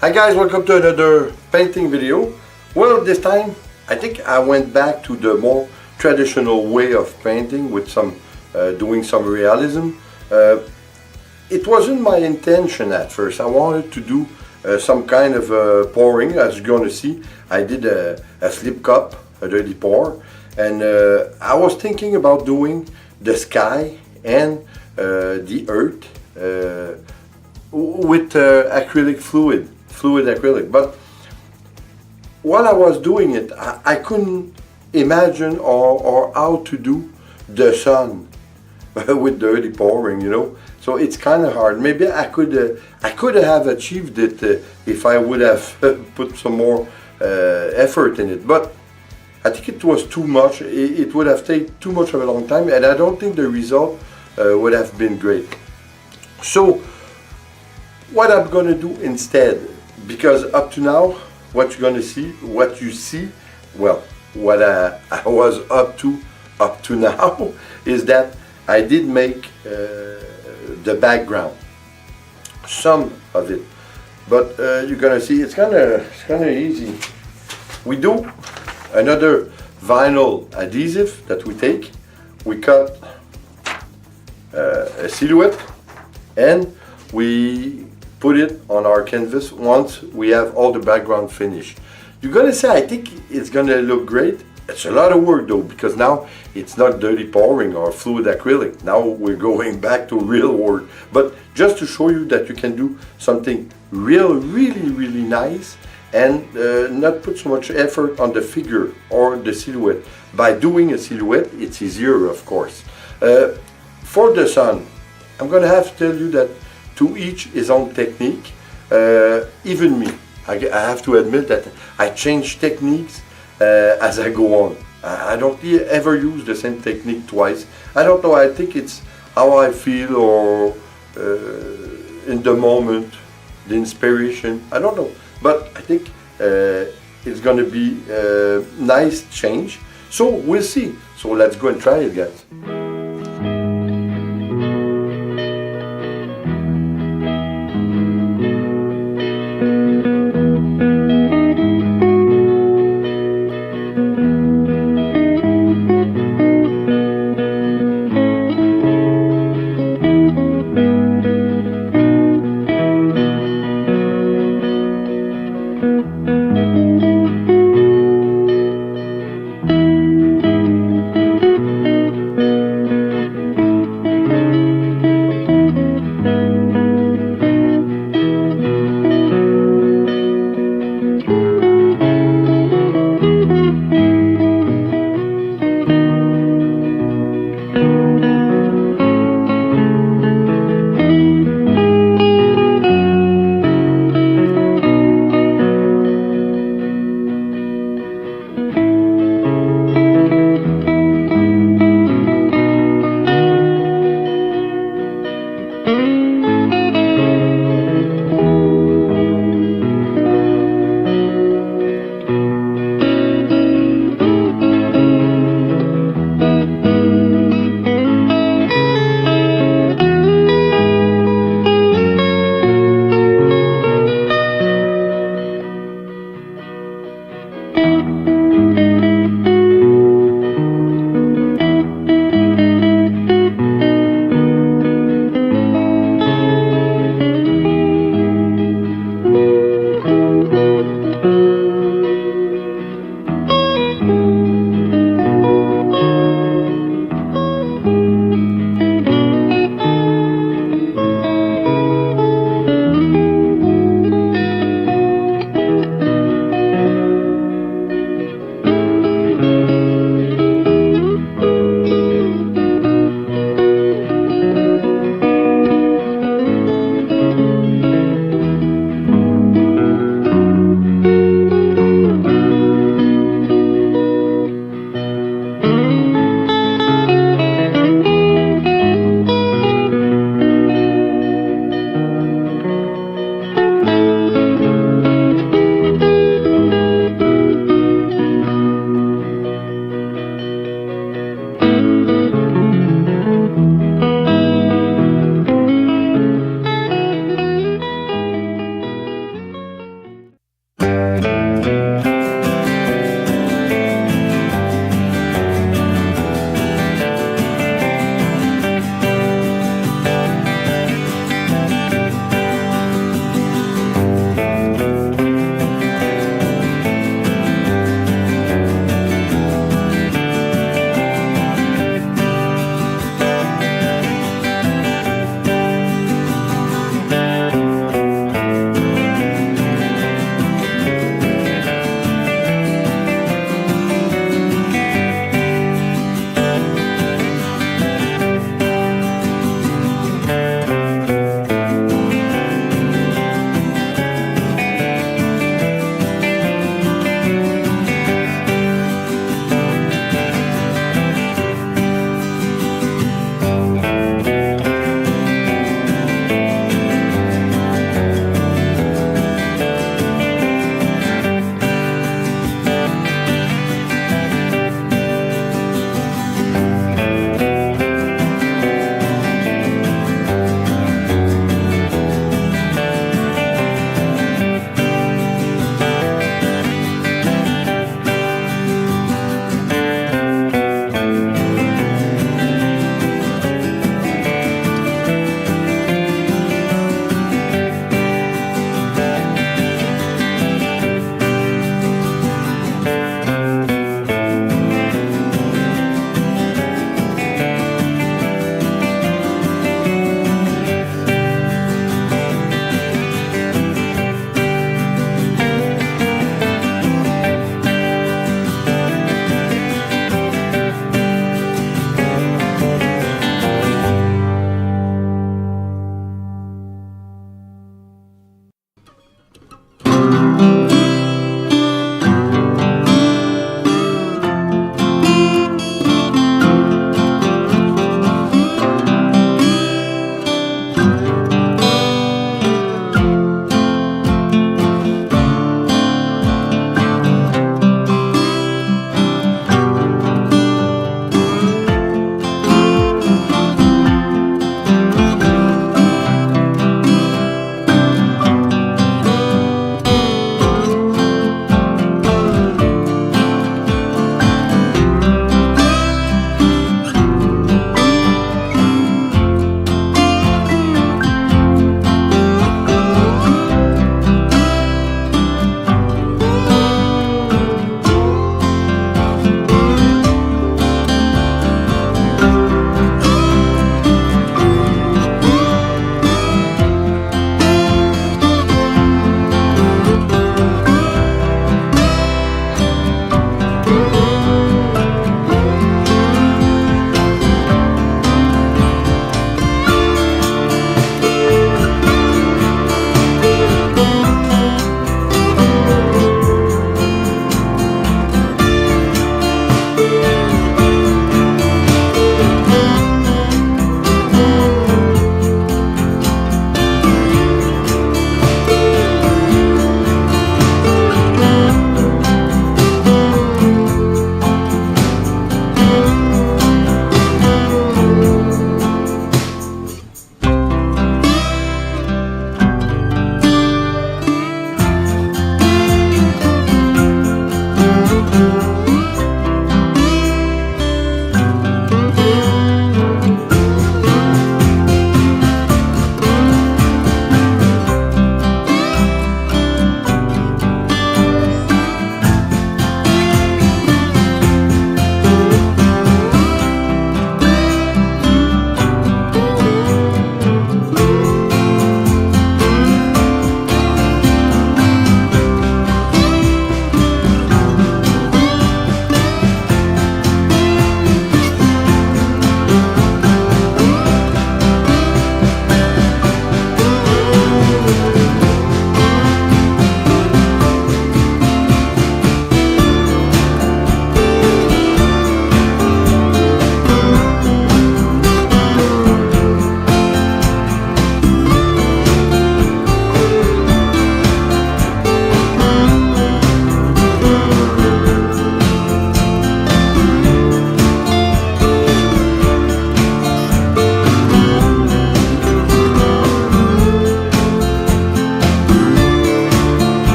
Hi guys, welcome to another painting video. Well, this time I think I went back to the more traditional way of painting with doing some realism. It wasn't my intention at first. I wanted to do some kind of pouring. As you're going to see, I did a slip cup, a dirty pour, and I was thinking about doing the sky and the earth with acrylic fluid acrylic. But while I was doing it, I couldn't imagine or how to do the sun with dirty pouring, you know. So it's kind of hard. Maybe I could have achieved it if I would have put some more effort in it. But I think it was too much. It would have taken too much of a long time, and I don't think the result would have been great. So what I'm going to do instead, because up to now, what you see, well, what I was up to now is that I did make the background, some of it, but you're gonna see it's kind of easy. We do another vinyl adhesive that we take, we cut a silhouette, and we put it on our canvas once we have all the background finished. You're gonna say, I think it's gonna look great. It's a lot of work though, because now it's not dirty pouring or fluid acrylic. Now we're going back to real work. But just to show you that you can do something really nice and not put so much effort on the figure or the silhouette. By doing a silhouette, it's easier, of course. For the sun, I'm gonna have to tell you that to each his own technique. Even me, I have to admit that I change techniques as I go on. I don't ever use the same technique twice. I don't know, I think it's how I feel or in the moment, the inspiration, I don't know. But I think it's gonna be a nice change. So we'll see. So let's go and try it, guys.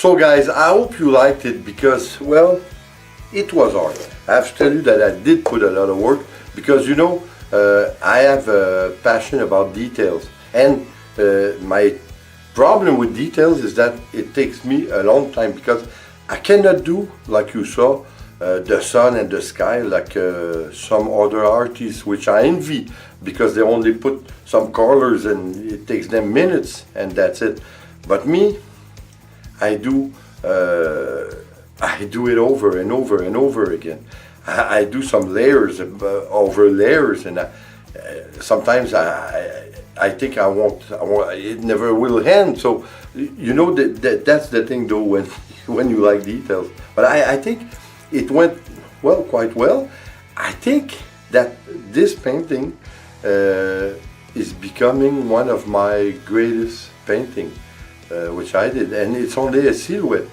So guys, I hope you liked it because, well, it was hard. I have to tell you that I did put a lot of work because, you know, I have a passion about details. And my problem with details is that it takes me a long time because I cannot do, like you saw, the sun and the sky like some other artists, which I envy because they only put some colors and it takes them minutes and that's it. But me, I do it over and over and over again. I do some layers over layers, and sometimes I think I won't. It never will end. So you know that's the thing, though, when you like details. But I think it went well, quite well. I think that this painting is becoming one of my greatest painting, which I did, and it's only a silhouette,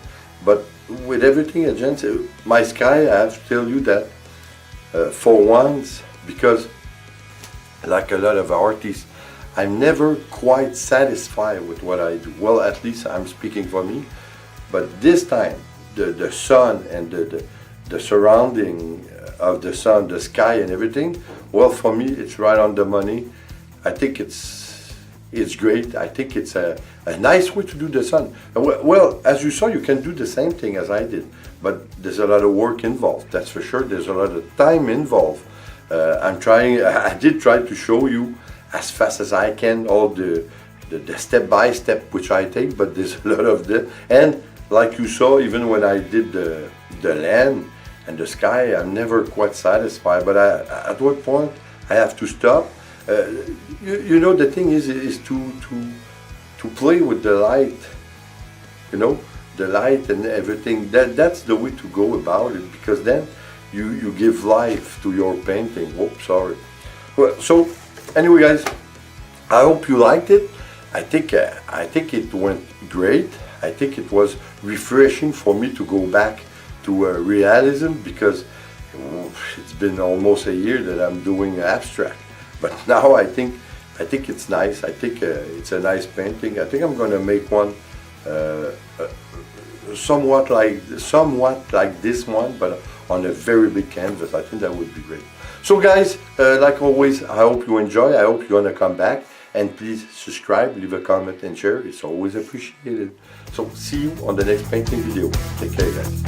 but with everything against it, my sky, I have to tell you that for once, because like a lot of artists, I'm never quite satisfied with what I do. Well, at least I'm speaking for me, but this time, the sun and the surrounding of the sun, the sky and everything, well, for me, it's right on the money. I think it's great. I think it's a nice way to do the sun. Well, as you saw, you can do the same thing as I did, but there's a lot of work involved, that's for sure. There's a lot of time involved. I did try to show you as fast as I can all the step by step which I take, but there's a lot of the, and like you saw, even when I did the land and the sky, I'm never quite satisfied, but at what point I have to stop. You know, the thing is to play with the light, you know, the light and everything. That's the way to go about it, because then you give life to your painting. Oops, sorry. Well, so anyway, guys, I hope you liked it. I think it went great. I think it was refreshing for me to go back to realism, because it's been almost a year that I'm doing abstract. But now I think it's nice. I think it's a nice painting. I think I'm going to make one somewhat like this one, but on a very big canvas. I think that would be great. So guys, like always, I hope you enjoy. I hope you're going to come back. And please subscribe, leave a comment and share. It's always appreciated. So see you on the next painting video. Take care, guys.